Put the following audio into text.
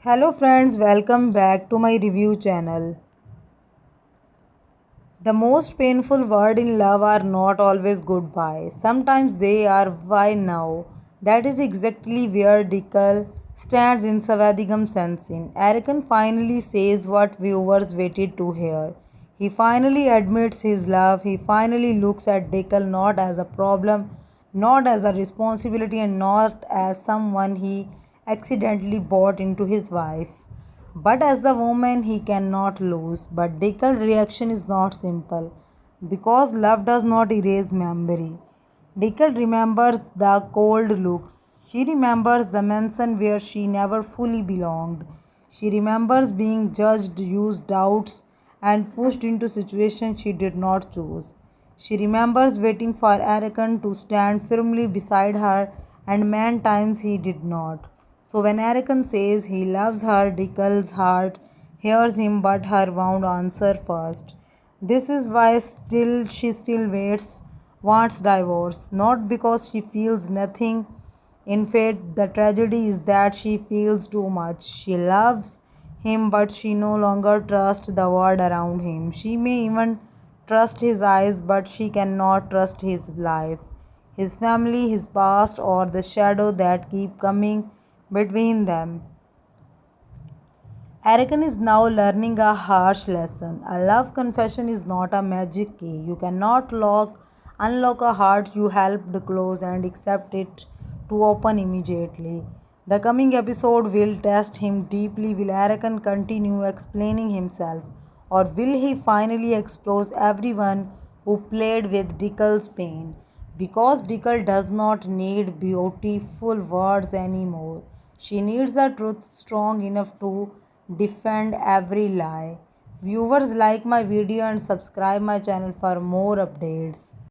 Hello friends, welcome back to my review channel. The most painful word in love are not always goodbye. Sometimes they are why now. That is exactly where Dikal stands in Savadigam Sensin. Arakan finally says what viewers waited to hear. He finally admits his love. He finally looks at Dikal not as a problem, not as a responsibility, and not as someone he accidentally brought into his life but as the woman he cannot lose. But Dickel's reaction is not simple because love does not erase memory. Dickel remembers the cold looks. She remembers the mansion where she never fully belonged. She remembers being judged, used doubts, and pushed into situations she did not choose. She remembers waiting for Arakan to stand firmly beside her, and many times he did not. So when Arakan says he loves her, Dickel's heart hears him, but her won't answer first. This is why she still waits, wants divorce, not because she feels nothing. In fact, the tragedy is that she feels too much. She loves him, but she no longer trusts the world around him. She may even trust his eyes, but she cannot trust his life, his family, his past, or the shadow that keep coming between them. Arakan is now learning a harsh lesson. A love confession is not a magic key. You cannot unlock a heart you helped close and accept it to open immediately. The coming episode will test him deeply. Will Arakan continue explaining himself? Or will he finally expose everyone who played with Dickel's pain? Because Dickel does not need beautiful words anymore. She needs a truth strong enough to defend every lie. Viewers, like my video and subscribe my channel for more updates.